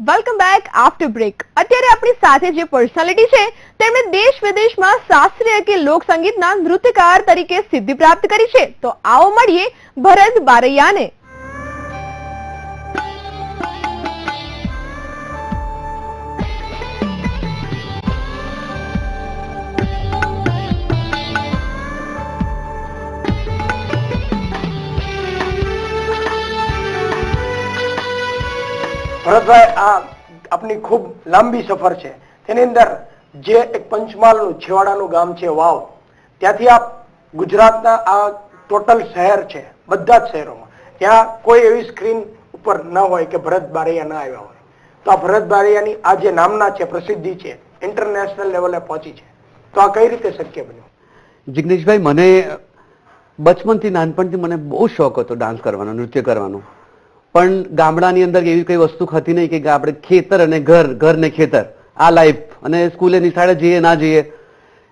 Welcome back after break. અત્યારે આપણી સાથે જે પર્સનાલિટી છે તેમણે દેશ વિદેશમાં શાસ્ત્રીય કે લોક સંગીતના નૃત્યકાર તરીકે સિદ્ધિ પ્રાપ્ત કરી છે. તો આવો મળીએ ભરત બારૈયાને. ભરતભાઈ, આ આપની ખૂબ લાંબી સફર છે. તેની અંદર જે એક પંચમહાલનું છેવાડાનું ગામ છે વાવ, ત્યાંથી આપ ગુજરાતના આ ટોટલ શહેર છે, બધા જ શહેરોમાં ત્યાં કોઈ એવી સ્ક્રીન ઉપર ન હોય કે ભરત બારૈયા ન આવ્યા હોય. તો આ ભરત બારૈયાની આ જે નામના છે, પ્રસિદ્ધિ છે, ઇન્ટરનેશનલ લેવલે પહોંચી છે. તો આ કઈ રીતે શક્ય બન્યું? જિગ્નેશભાઈ, મને બચપનથી નાનપણથી મને બહુ શોખ હતો ડાન્સ કરવાનો, નૃત્ય કરવાનો. પણ ગામડાની અંદર એવી કઈ વસ્તુ હતી નહીં કે આપણે ખેતર અને ઘર ને ખેતર આ લાઈફ, અને સ્કૂલે નિશાળે જઈએ ના જઈએ.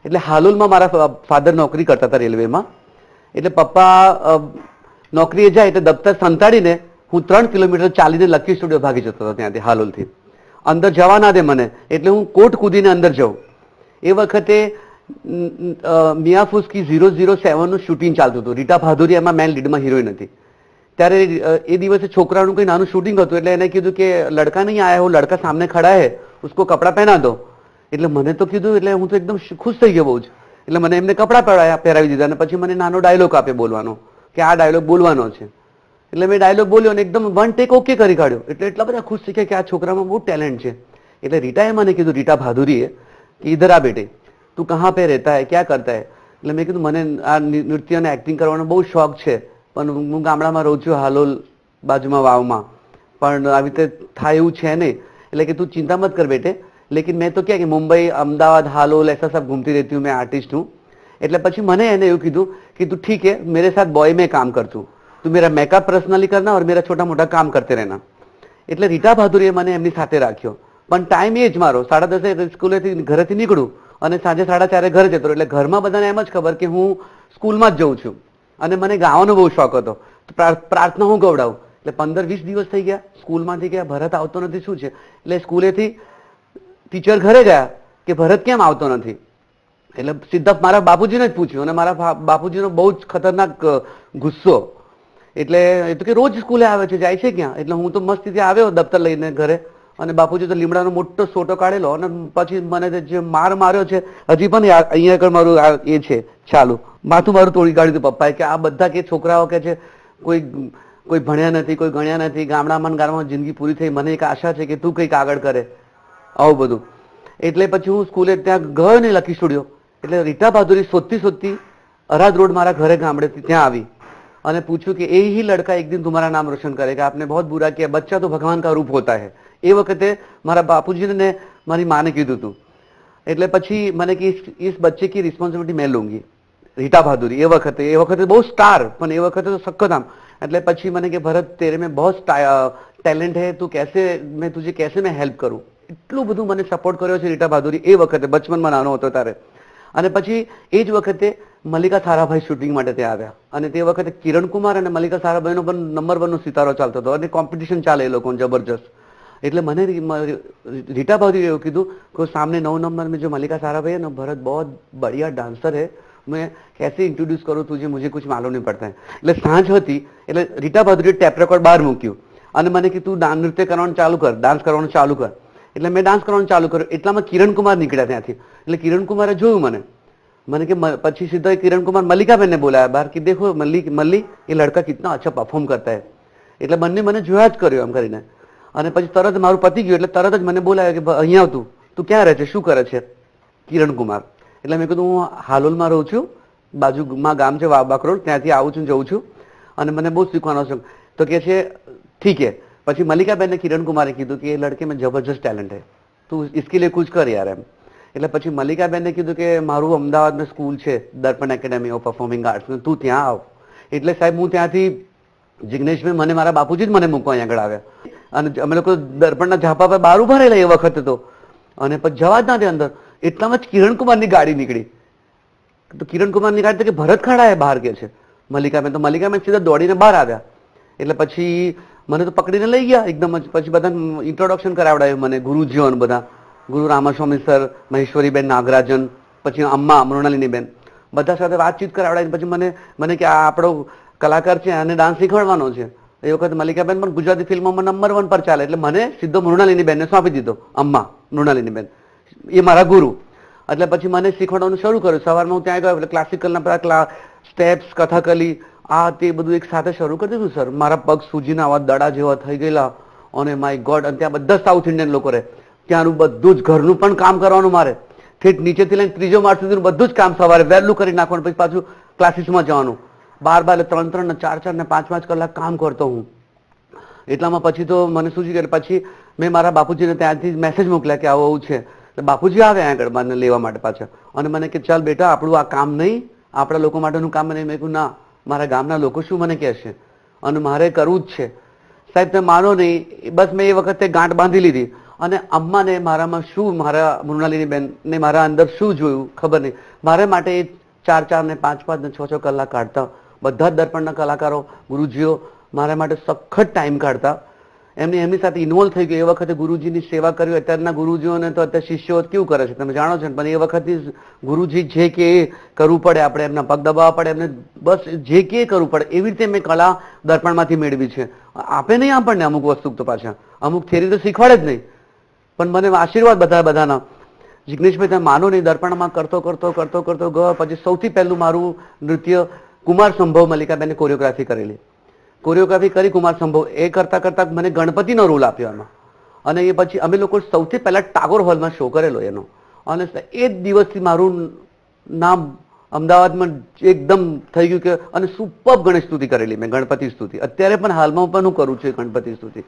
એટલે હાલોલમાં મારા ફાધર નોકરી કરતા હતા રેલવેમાં. એટલે પપ્પા નોકરીએ જાય એટલે દફતર સંતાડીને હું 3 કિલોમીટર ચાલીને લકી સ્ટુડિયો ભાગી જતો હતો ત્યાંથી હાલોલથી. અંદર જવા ના દે મને, એટલે હું કોટ કૂદીને અંદર જાઉં. એ વખતે મિયા ફુસ્કી 007 નું શૂટિંગ ચાલતું હતું. રીટા ભાદુરી એમાં મેન લીડમાં હિરોઈન હતી. ત્યારે એ દિવસે છોકરાનું કઈ નાનું શૂટિંગ હતું. એટલે એને કીધું કે લડકા નહીં આયા હો, લડકા સામને ખડા હે, ઉસકો કપડા પહેના દો. એટલે મને તો કીધું, એટલે હું તો એકદમ ખુશ થઈ ગયો બહુ જ. એટલે મને એમને કપડા પહેરાવી દીધા અને પછી મને નાનો ડાયલોગ આપે બોલવાનો કે આ ડાયલોગ બોલવાનો છે. એટલે મેં ડાયલોગ બોલ્યો અને એકદમ 1 ટેક ઓકે કરી કાઢ્યો. એટલે એટલા બધા ખુશ થઈ ગયા કે આ છોકરામાં બહુ ટેલેન્ટ છે. એટલે રીટાએ મને કીધું, રીટા ભાદુરીએ, કે ઇધર આ બેટે, તું કહા પે રહેતા હે, ક્યાં કરતા હે? એટલે મેં કીધું મને આ નૃત્ય અને એક્ટિંગ કરવાનો બહુ શોખ છે, પણ હું ગામડામાં રહું છું, હાલોલ બાજુમાં વાવમાં, પણ આવી રીતે થાય એવું છે નહીં. એટલે કે તું ચિંતા મત કર બેટે, લેકિન મેં તો ક્યાં કે મુંબઈ, અમદાવાદ, હાલોલ ऐसा सब घूमती रहती हूँ, मैं आर्टिस्ट हूँ. એટલે પછી મને એને એવું કીધું કે તું ઠીક है, मेरे साथ बॉय में काम कर તું मेरा मेकअप पर्सनली करना और मेरा छोटा मोटा काम करते रहना. એટલે રીટા ભાદુરીએ મને એમની સાથે રાખ્યો. પણ ટાઈમ એ જ મારો 10:30 સ્કૂલેથી ઘરેથી નીકળું અને સાંજે 4:30 ઘરે જતો. એટલે ઘરમાં બધાને એમ જ ખબર કે હું સ્કૂલમાં જ જઉં છું. અને મને ગાવાનો બહુ શોખ હતો. પ્રાર્થના હું ગવડાવું. એટલે 15-20 દિવસ થઈ ગયા, સ્કૂલમાંથી ગયા, ભરત આવતો નથી, શું છે? એટલે સ્કૂલેથી ટીચર ઘરે ગયા કે ભરત કેમ આવતો નથી? એટલે સીધા મારા બાપુજીને જ પૂછ્યું. અને મારા બાપુજીનો બહુ જ ખતરનાક ગુસ્સો. એટલે એ તો કે રોજ સ્કૂલે આવે છે, જાય છે ક્યાં? એટલે હું તો મસ્તીથી આવ્યો દફતર લઈને ઘરે, અને બાપુજી તો લીમડાનો મોટો સોટો કાઢેલો, અને પછી મને જે માર માર્યો છે હજી પણ અહીંયા આગળ મારું એ છે ચાલુ, માથું મારું તોડી કાઢ્યું હતું પપ્પાએ. કે આ બધા કે છોકરાઓ કે છે કોઈ ભણ્યા નથી, કોઈ ગણ્યા નથી, ગામડામાં ગામમાં જિંદગી પૂરી થઈ, મને એક આશા છે કે તું કંઈક આગળ કરે, આવું બધું. એટલે પછી હું સ્કૂલે ત્યાં ગયો ને લકી સ્ટુડિયો. એટલે રીટા ભાદુરી શોધતી અરાદ રોડ મારા ઘરે ગામડેથી ત્યાં આવી અને પૂછ્યું કે એ ही लड़का एक दिन तुम्हारा नाम रोशन करेगा, आपने बहुत बुरा किया, बच्चा तो भगवान का रूप होता है. એ વખતે મારા બાપુજીને મારી માને કીધું હતું. એટલે પછી મને કે इस बच्चे की रिस्पॉन्सिबिलिटी मैं लूंगी. રીટા ભાદુરી એ વખતે બહુ સ્ટાર, પણ એ વખતે તો સખત આમ. એટલે પછી મને કે ભરત, તેરે મેં બહુ ટેલેન્ટ હે, તું કેસે મેં હેલ્પ કરું. એટલું બધું મને સપોર્ટ કર્યો છે રીટા ભાદુરી એ વખતે, બચપનમાં નાનો હતો ત્યારે. અને પછી એ જ વખતે મલ્લિકા સારાભાઈ શૂટિંગ માટે ત્યાં આવ્યા. અને તે વખતે કિરણ કુમાર અને મલ્લિકા સારાભાઈનો પણ નંબર 1 નો સિતારો ચાલતો હતો, અને કોમ્પિટિશન ચાલે એ લોકોને જબરજસ્ત. એટલે મને રીટા ભાદુરીએ એવું કીધું કે સાमने 9 नंबर में जो मल्लिका साराभाई है ना, भरत बहुत बढ़िया डांसर है, मैं कैसे इंट्रोड्यूस करूँ तुझे, मुझे कुछ मालूम नहीं पड़ता है. એટલે સાંજ હતી. એટલે રીટા ભાદુરીએ ટેપ રેકોર્ડ બહાર મૂક્યું અને મને કે તું નૃત્ય કરવાનું ચાલુ કર, ડાન્સ કરવાનું ચાલુ કર. એટલે મેં ડાન્સ કરવાનું ચાલુ કર્યું. એટલામાં કિરણ કુમાર નીકળ્યા ત્યાંથી. એટલે કિરણ કુમારે જોયું મને કે પછી સીધા કિરણ કુમાર મલ્લિકાબેનને બોલાયા બહાર કે દેખો મલ્લી એ લડકા કિતના અચ્છા પરફોર્મ કરતા હે. એટલે બંને મને જોયા જ કર્યો એમ કરીને. અને પછી તરત મારું પતી ગયું. એટલે તરત જ મને બોલાયો કે અહીંયા આવ, તું ક્યાં રહે છે, શું કરે છે? કિરણ કુમાર. એટલે મેં કીધું હું હાલોલમાં રહું છું, બાજુમાં ગામ છે વાબાકરોડ, ત્યાંથી આવું છું, જઉં છું, અને મને બહુ શીખવાનો છે. તો કે છે ઠીક હે. પછી મલ્લિકાબેનને કિરણ કુમારે કીધું કે એ લડકે મેં જબરજસ્ત ટેલેન્ટ હે, તું इसके लिए कुछ કર યાર એમ. એટલે પછી મલ્લિકાબેનને કીધું કે મારું અમદાવાદમાં સ્કૂલ છે, દર્પણ એકેડેમી ઓફ પરફોર્મિંગ આર્ટ્સ, તું ત્યાં આવ. એટલે સાહેબ હું ત્યાંથી જિગ્નેશભાઈ, મને મારા બાપુજી જ મને મૂકવા અહીંયા આગળ આવ્યા. અને અમે લોકો દર્પણના ઝાપા પર બહાર ઉભા રહેલા એ વખતે તો. અને પછી જવા જ ના દે અંદર. એટલામાં જ કિરણ કુમારની ગાડી નીકળી. તો કિરણ કુમારની ગાડી કે ભરત ખડા હે બહાર કે છે મલ્લિકાબેન. તો મલ્લિકાબેન સીધા દોડીને બહાર આવ્યા. એટલે પછી મને તો પકડીને લઈ ગયા એકદમ જ. પછી બધા ઇન્ટ્રોડક્શન કરાવડાવ્યું મને, ગુરુજીઓ અને બધા, ગુરુ રામાસ્વામી સર, મહેશ્વરીબેન નાગરાજન, પછી અમ્મા મૃણાલિનીબેન, બધા સાથે વાતચીત કરાવડાવી. પછી મને કે આ આપણો કલાકાર છે, આને ડાન્સ શીખવાડવાનો છે. એ વખતે મલ્લિકાબેન પણ ગુજરાતી ફિલ્મોમાં નંબર 1 પર ચાલે, એટલે મને સીધો મૃણાલિનીબેનને સોંપી દીધો. અમ્મા મૃણાલિનીબેન એ મારા ગુરુ. એટલે પછી મને શીખવાડવાનું શરૂ કર્યું. સવારમાં હું ત્યાં ગયો એટલે ક્લાસિકલના બધા સ્ટેપ્સ, કથકલી, આ તે બધું એક સાથે શરૂ કરી દીધું સર. મારા પગ સૂજીના આવા દડા જેવા થઈ ગયેલા, અને માય ગોડ. અને ત્યાં બધા સાઉથ ઇન્ડિયન લોકો રહે, ત્યાંનું બધું જ ઘરનું પણ કામ કરવાનું મારે, ઠેઠ નીચેથી લઈને 3જો માળ સુધીનું બધું જ કામ સવારે વહેલું કરી નાખવાનું, પછી પાછું ક્લાસીસમાં જવાનું. 12 3 ને 4 ને 5 કલાક કામ કરતો હું. એટલામાં પછી તો મને સૂચી ગયું. પછી મેં મારા બાપુજીને ત્યાંથી મેસેજ મોકલ્યા કે આવું છે. એટલે બાપુજી આવે આગળ મને લેવા માટે પાછા, અને મને કે ચાલ બેટા આપણું આ કામ નહીં, આપણા લોકો માટેનું કામ નહીં. મેં કહ્યું ના, મારા ગામના લોકો શું મને કહેશે, અને મારે કરવું જ છે. સાહેબ તમે માનો નહીં, બસ મેં એ વખતે ગાંઠ બાંધી લીધી. અને અમ્માને મારામાં શું, મારા મૃણાલિનીબેન ને મારા અંદર શું જોયું ખબર નહીં. મારા માટે 4 ને 5 ને 6 કલાક કાઢતા. બધા જ દર્પણના કલાકારો, ગુરુજીઓ મારા માટે સખત ટાઈમ કાઢતા. એમની સાથે ઇન્વોલ્વ થઈ ગયું. એ વખતે ગુરુજીની સેવા કરી. અત્યારના ગુરુજીઓને તો અત્યારે શિષ્યો કેવું કરે છે તમે જાણો છો, પણ એ વખતે ગુરુજી જે કે એ કરવું પડે, આપણે એમના પગ દબાવવા પડે, એમને બસ જે કે કરવું પડે. એવી રીતે મેં કલા દર્પણમાંથી મેળવી છે. આપે નહીં આપણને અમુક વસ્તુ તો પાછા, અમુક થિયરી તો શીખવાડે જ નહીં. પણ મને આશીર્વાદ બધાના. જિગ્નેશભાઈ તમે માનો નહીં, દર્પણમાં કરતો ગયો. પછી સૌથી પહેલું મારું નૃત્ય કુમાર સંભવ મલ્લિકાબેને કોરિયોગ્રાફી કરેલી. કોરિયોગ્રાફી કરી કુમાર સંભવ. એ કરતા મને ગણપતિનો રોલ આપ્યો એમાં. અને એ પછી અમે લોકો સૌથી પહેલા ટાગોર હોલમાં શો કરેલો એનો. અને એ જ દિવસથી મારું નામ અમદાવાદમાં એકદમ થઈ ગયું કે. અને સુપર ગણેશ સ્તુતિ કરેલી મેં, ગણપતિ સ્તુતિ. અત્યારે પણ હાલમાં પણ હું કરું છું ગણપતિ સ્તુતિ.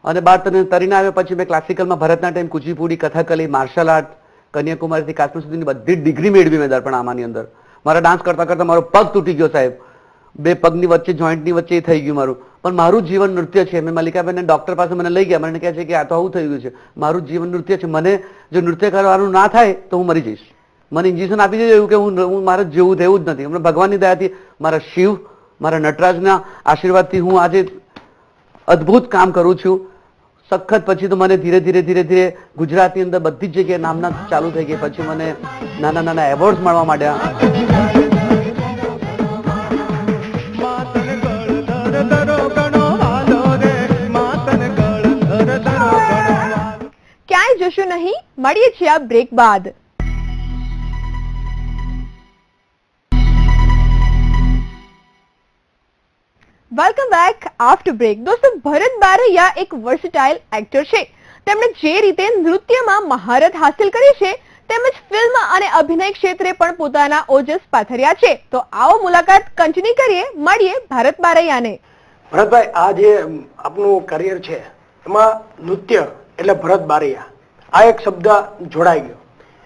અને બાર તરીને આવ્યા પછી મેં ક્લાસિકલમાં ભરતનાટ્યમ, કુચીપુડી, કથકલી, માર્શલ આર્ટ, કન્યાકુમારીથી કાશ્મીર સુધીની બધી ડિગ્રી મેળવી મેં દર્પણ આમાંની અંદર. મારા ડાન્સ કરતા મારો પગ તૂટી ગયો સાહેબ, 2 પગની વચ્ચે, જોઈન્ટની વચ્ચે એ થઈ ગયું મારું. પણ મારું જીવન નૃત્ય છે. મેં મલ્લિકાબેનને ડોક્ટર પાસે મને લઈ ગયા. મને કહે છે કે આ તો આવું થઈ ગયું છે. મારું જીવન નૃત્ય છે. મને જો નૃત્ય કરવાનું ના થાય તો હું મરી જઈશ. મને ઇન્જેક્શન આપી દીધું એવું કે હું મારે જેવું થયું જ નથી. હમણાં ભગવાનની દયાથી, મારા શિવ, મારા નટરાજના આશીર્વાદથી હું આજે અદ્ભુત કામ કરું છું સખત. પછી તો મને ધીરે ધીરે ગુજરાતની અંદર બધી જ જગ્યાએ નામના ચાલુ થઈ ગઈ. પછી મને નાના એવોર્ડ્સ મળવા માંડ્યા. ક્યાંય જશું નહીં, મળીએ છીએ આ બ્રેક બાદ. Welcome back after break. દોસ્તો, ભરત બારૈયા એક વર્સટાઇલ એક્ટર છે. તેમણે જે રીતે નૃત્યમાં મહારત હાંસલ કરી છે, તેમજ ફિલ્મ અને અભિનય ક્ષેત્રે પણ પોતાના ઓજસ પાથર્યા છે. તો આવો મુલાકાત કન્ટિન્યુ કરીએ, મળીએ ભરત બારૈયાને. ભરતભાઈ, આ જે આપનું કરિયર છે એમાં નૃત્ય એટલે ભરત બારૈયા આ એક શબ્દ જોડાઈ ગયો.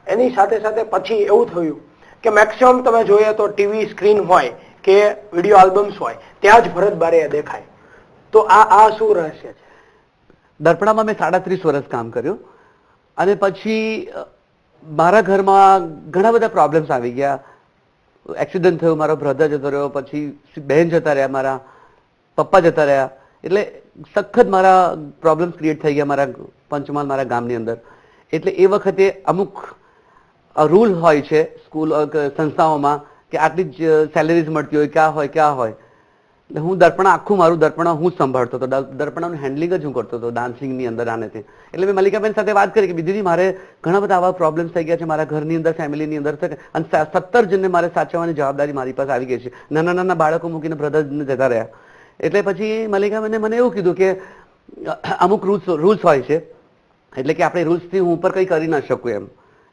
એની સાથે પછી એવું થયું કે મેક્સિમમ તમે જોઈએ તો ટીવી સ્ક્રીન હોય કે વિડીયો આલ્બમ્સ હોય ત્યાં જ ભરત બારૈયા દેખાય. તો આ શું રહસ્ય છે? દર્પણામાં મેં 37 વર્ષ કામ કર્યું. અને પછી મારા ઘરમાં ઘણા બધા પ્રોબ્લેમ્સ આવી ગયા. એક્સિડન્ટ થયો, મારો બ્રધર જતો રહ્યો, પછી બહેન જતા રહ્યા, મારા પપ્પા જતા રહ્યા. એટલે સખત મારા પ્રોબ્લેમ્સ ક્રિએટ થઈ ગયા મારા પંચમહાલ, મારા ગામની અંદર. એટલે એ વખતે અમુક રૂલ હોય છે સ્કૂલ, સંસ્થાઓમાં કે આટલી જ સેલેરીઝ મળતી હોય, ક્યાં હોય. એટલે હું આખું મારું દર્પણા હું જ સંભાળતો હતો. દર્પણાનું હેન્ડલિંગ જ હું કરતો હતો ડાન્સિંગની અંદર આને તે. એટલે મેં મલ્લિકાબેન સાથે વાત કરી કે દીદી મારે ઘણા બધા આવા પ્રોબ્લેમ્સ થઈ ગયા છે મારા ઘરની અંદર, ફેમિલીની અંદર. અને 17 જણને મારે સાચવવાની જવાબદારી મારી પાસે આવી ગઈ છે. નાના બાળકો મૂકીને બ્રધર્સને જતા રહ્યા. એટલે પછી મલ્લિકાબેને મને એવું કીધું કે અમુક રૂલ્સ હોય છે, એટલે કે આપણે રૂલ્સથી હું ઉપર કંઈ કરી ના શકું એમ.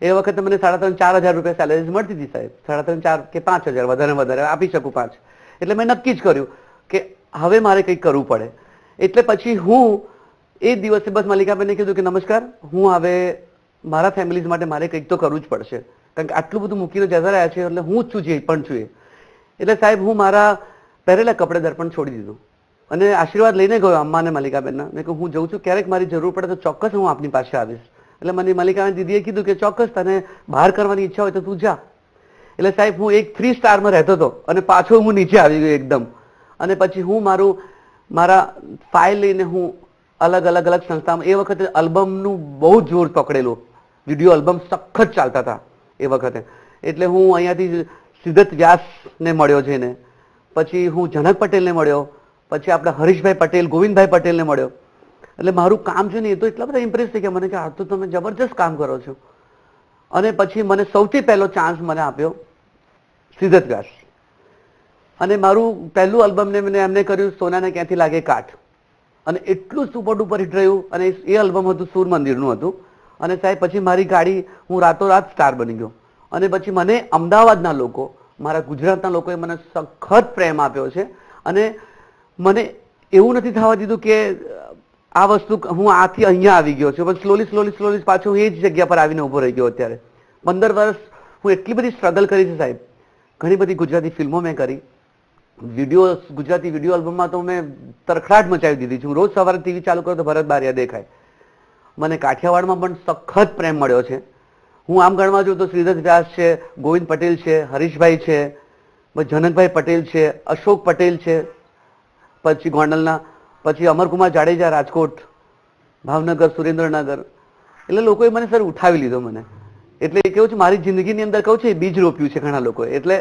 એ વખતે મને 3,500-4,000 રૂપિયા સેલેરી મળતી હતી સાહેબ. 3,500 કે 5,000 વધારે આપી શકું 5. એટલે મેં નક્કી જ કર્યું કે હવે મારે કંઈક કરવું પડે. એટલે પછી હું એ દિવસે બસ મલ્લિકાબેને કીધું કે નમસ્કાર, હું હવે મારા ફેમિલીઝ માટે મારે કંઈક તો કરવું જ પડશે, કારણ કે આટલું બધું મૂકીને જતા રહ્યા છે. એટલે હું જ છું જે પણ છું એ. એટલે સાહેબ હું મારા પહેરેલા કપડે દર્પણ છોડી દીધું અને આશીર્વાદ લઈને ગયો અમ્મા અને મલ્લિકાબેનના. મેં કહ્યું હું જઉં છું, ક્યારેક મારી જરૂર પડે તો ચોક્કસ હું આપની પાસે આવીશ. એટલે મને મલ્લિકાબેન દીદીએ કીધું કે ચોક્કસ તને બહાર કરવાની ઈચ્છા હોય તો તું જા. એટલે સાહેબ હું એક 3 સ્ટારમાં રહેતો હતો અને પાછો હું નીચે આવી ગયો એકદમ. અને પછી હું મારું મારા ફાઇલ લઈને હું અલગ અલગ અલગ સંસ્થામાં, એ વખતે આલ્બમનું બહુ જોર પકડેલું, વિડીયો આલ્બમ સખત ચાલતા હતા એ વખતે. એટલે હું અહીંયાથી સિદ્ધત વ્યાસને મળ્યો છે ને, પછી હું જનક પટેલને મળ્યો, પછી આપણા હરીશભાઈ પટેલ, ગોવિંદભાઈ પટેલને મળ્યો. એટલે મારું કામ છે ને એ તો એટલા બધા ઇમ્પ્રેસ થઈ ગયા મને કે આ તો તમે જબરજસ્ત કામ કરો છો. અને પછી મને સૌથી પહેલો ચાન્સ મને આપ્યો સિદ્ધત વ્યાસ. અને મારું પહેલું આલ્બમને મને એમને કર્યું સોનાને ક્યાંથી લાગે કાઠ, અને એટલું સુપર ડુપર હિટ રહ્યું. અને એ આલ્બમ હતું સૂર મંદિરનું હતું. અને સાહેબ પછી મારી ગાડી, હું રાતોરાત સ્ટાર બની ગયો. અને પછી મને અમદાવાદના લોકો, મારા ગુજરાતના લોકોએ મને સખત પ્રેમ આપ્યો છે. અને મને એવું નથી થવા દીધું કે આ વસ્તુ હું આથી અહીંયા આવી ગયો છું, પણ સ્લોલી સ્લોલી સ્લોલી પાછું એ જ જગ્યા પર આવીને ઉભો રહી ગયો. અત્યારે 15 વર્ષ હું એટલી બધી સ્ટ્રગલ કરી છે સાહેબ. ઘણી બધી ગુજરાતી ફિલ્મો મેં કરી, વિડીયો, ગુજરાતી વિડીયો આલ્બમમાં તો મેં તરખડાટ મચાવી દીધી છું. રોજ સવારે ટીવી ચાલુ કરો તો ભરત બારિયા દેખાય. મને કાઠિયાવાડમાં પણ સખત પ્રેમ મળ્યો છે. હું આમ ગણવા જોઉં તો શ્રીધર વ્યાસ છે, ગોવિંદ પટેલ છે, હરીશભાઈ છે, જનકભાઈ પટેલ છે, અશોક પટેલ છે, પછી ગોંડલના, પછી અમરકુમાર જાડેજા રાજકોટ, ભાવનગર, સુરેન્દ્રનગર. એટલે લોકોએ મને સર ઉઠાવી લીધો મને. એટલે એ કેવું છે મારી જિંદગીની અંદર કહું છે બીજ રોપ્યું છે ઘણા લોકોએ. એટલે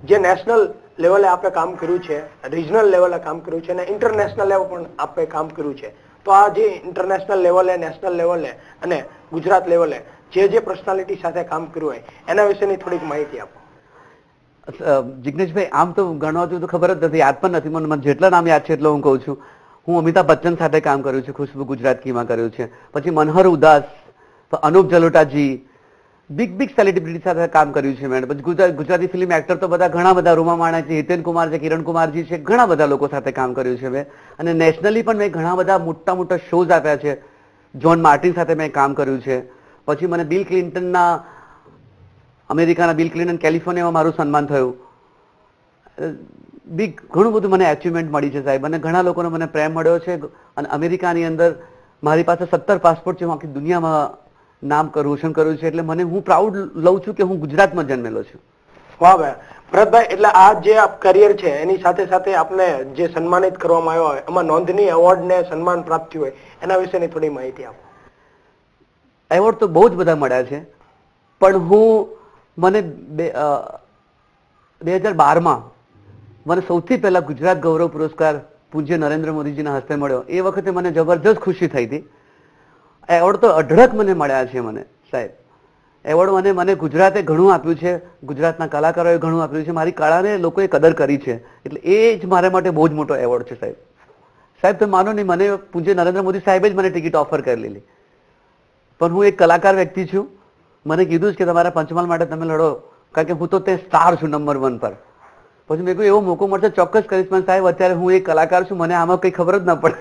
જે નેશનલ લેવલે આપણે કામ કર્યું છે, રિજનલ લેવલે કામ કર્યું છે અને ઇન્ટરનેશનલ લેવલ પણ આપણે કામ કર્યું છે. તો આ જે ઇન્ટરનેશનલ લેવલે, નેશનલ લેવલે અને ગુજરાત લેવલે જે પર્સનાલિટી સાથે કામ કર્યું હોય એના વિશેની થોડીક માહિતી આપો. જિગ્નેશભાઈ, આમ તો ગણવા જોઈએ તો ખબર જ નથી, યાદ પણ નથી મને. જેટલા નામ યાદ છે એટલો હું કહું છું. હું અમિતાભ બચ્ચન સાથે કામ કર્યું છે, ખુશ્બુ ગુજરાત કીમાં કર્યું છે, પછી મનહર ઉદાસ, અનુપ જલોટાજી, બિગ સેલિબ્રિટી સાથે કામ કર્યું છે મેં. પછી ગુજરાતી ફિલ્મ એક્ટર તો બધા ઘણા બધા, રૂમા માણા છે, હિતેન કુમાર છે, કિરણ કુમારજી છે, ઘણા બધા લોકો સાથે કામ કર્યું છે મેં. અને નેશનલી પણ મેં ઘણા બધા મોટા મોટા શોઝ આપ્યા છે. જ્હોન માર્ટિન સાથે મેં કામ કર્યું છે. પછી મને બિલ ક્લિન્ટનના, અમેરિકાના બિલ ક્લિન્ટન કેલિફોર્નિયામાં મારું સન્માન થયું. ઘણું બધું મને એચિવમેન્ટ મળી છે સાહેબ. અને ઘણા લોકોનો મને પ્રેમ મળ્યો છે. અને અમેરિકાની અંદર મારી પાસે 17 પાસપોર્ટ છે. હું આખી દુનિયામાં નામ રોશન કર્યું છે. એટલે મને, હું પ્રાઉડ લઉં છું કે હું ગુજરાતમાં જન્મેલો છું. વાહ ભાઈ ભરતભાઈ, એટલે આ જે કરિયર છે એની સાથે સાથે આપને જે સન્માનિત કરવામાં આવ્યો હોય, એમાં નોંધની એવોર્ડ ને સન્માન પ્રાપ્ત થયું હોય એના વિશેની થોડી માહિતી આપો. એવોર્ડ તો બહુ જ બધા મળ્યા છે, પણ મને 2012માં મને સૌથી પહેલા ગુજરાત ગૌરવ પુરસ્કાર પૂજ્ય નરેન્દ્ર મોદીજીના હસ્તે મળ્યો. એ વખતે મને જબરજસ્ત ખુશી થઈ હતી. એવોર્ડ તો અઢળક મને મળ્યા છે મને સાહેબ. એવોર્ડ મને ગુજરાતે ઘણું આપ્યું છે, ગુજરાતના કલાકારોએ ઘણું આપ્યું છે, મારી કળાને લોકોએ કદર કરી છે. એટલે એ જ મારા માટે બહુ જ મોટો એવોર્ડ છે સાહેબ. સાહેબ તમે માનો નહીં, મને પૂજ્ય નરેન્દ્ર મોદી સાહેબે જ મને ટિકિટ ઓફર કરેલી. પણ હું એક કલાકાર વ્યક્તિ છું. મને કીધું જ કે તમારા પંચમહાલ માટે તમે લડો, કારણ કે હું તો તે સ્ટાર છું નંબર 1 પર. પછી મેં કહ્યું એવો મોકો મળશે ચોક્કસ કરીશ. પણ સાહેબ અત્યારે હું એક કલાકાર છું, મને આમાં કઈ ખબર જ ના પડે.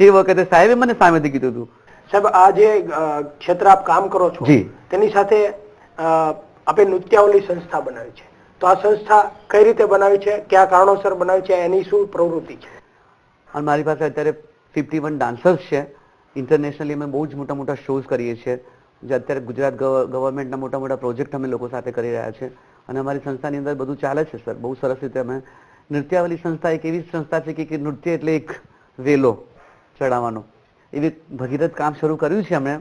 એ વખતે સાહેબે મને સામેથી કીધું હતું. સાહેબ, આ જે ક્ષેત્ર આપ કામ કરો છો તેની સાથે આપે નૃત્યાવલી સંસ્થા બનાવી છે, તો આ સંસ્થા કઈ રીતે બનાવી છે, કયા કારણોસર બનાવી છે, એની શું પ્રવૃત્તિ છે? અને મારી પાસે અત્યારે 51 ડાન્સર્સ છે. ઇન્ટરનેશનલી અમે બહુ જ મોટા મોટા શોઝ કરીએ છીએ. જે અત્યારે ગુજરાત ગવર્મેન્ટના મોટા મોટા પ્રોજેક્ટ અમે લોકો સાથે કરી રહ્યા છે. અને અમારી સંસ્થાની અંદર બધું ચાલે છે સર, બહુ સરસ રીતે. અમે નૃત્યાવલી સંસ્થા એક એવી સંસ્થા છે કે નૃત્ય એટલે એક વેલો ચડાવવાનો, એવી ભગીરથ કામ શરૂ કર્યું છે અમે.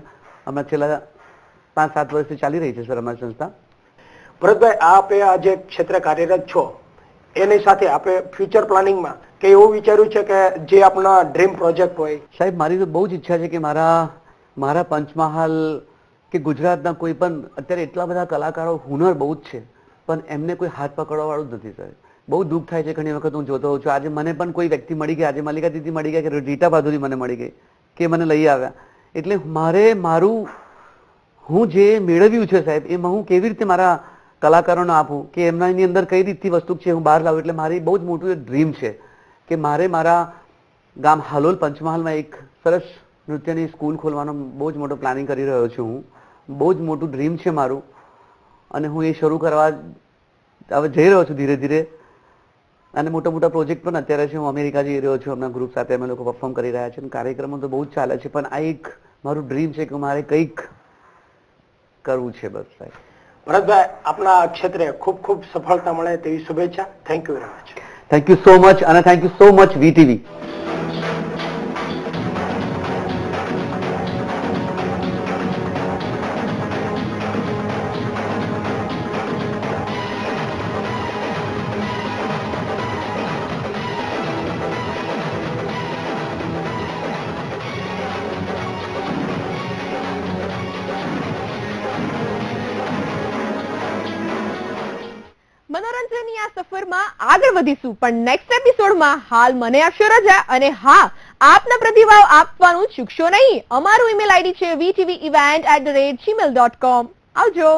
હમણાં છેલ્લા 5-7 વર્ષથી ચાલી રહી છે સર અમારી સંસ્થા. ભરતભાઈ, આપે આ જે ક્ષેત્રે કાર્યરત છો એની સાથે આપે ફ્યુચર પ્લાનિંગમાં કે એવું વિચાર્યું છે કે જે આપણા ડ્રીમ પ્રોજેક્ટ હોય? સાહેબ, મારી તો બહુ જ ઈચ્છા છે કે મારા પંચમહાલ કે ગુજરાતના કોઈ પણ, અત્યારે એટલા બધા કલાકારો, હુનર બહુ જ છે, પણ એમને કોઈ હાથ પકડવા વાળું જ નથી સાહેબ. બહુ દુઃખ થાય છે ઘણી વખત હું જોતો હોઉં છું. આજે મને પણ કોઈ વ્યક્તિ મળી ગયા, આજે મલ્લિકા દીદી મળી ગયા, કે રીટા ભાદુરી મને મળી ગઈ, કે મને લઈ આવ્યા. એટલે હું જે મેળવ્યું છે સાહેબ, એમાં હું કેવી રીતે મારા કલાકારોને આપું, કે એમનાની અંદર કઈ રીતની વસ્તુ છે હું બહાર લાવું. એટલે મારી બહુ જ મોટું એક ડ્રીમ છે કે મારે મારા ગામ હાલોલ પંચમહાલમાં એક સરસ નૃત્યની સ્કૂલ ખોલવાનો બહુ જ મોટો પ્લાનિંગ કરી રહ્યો છું હું. બહુ જ મોટું ડ્રીમ છે મારું, અને હું એ શરૂ કરવા હવે જઈ રહ્યો છું ધીરે ધીરે. અને મોટા મોટા પ્રોજેક્ટ પણ અત્યારે છે. હું અમેરિકા જઈ રહ્યો છું, હમણાં ગ્રુપ સાથે અમે લોકો પરફોર્મ કરી રહ્યા છીએ. કાર્યક્રમો તો બહુ જ ચાલે છે, પણ આ એક મારું ડ્રીમ છે કે મારે કંઈક કરવું છે બસ સાહેબ. ભરતભાઈ, આપના ક્ષેત્રે ખૂબ ખૂબ સફળતા મળે તેવી શુભેચ્છા. Thank you very much. Thank you so much અને thank you so much VTV. મનોરંજનની આ સફરમાં આગળ વધીશું, પણ નેક્સ્ટ એપિસોડમાં હાલ મને આપશો રજા. અને હા, આપના પ્રતિભાવ આપવાનું ચૂકશો નહીં. અમારું ઈમેલ આઈડી છે vtvevent@gmail.com. આવજો.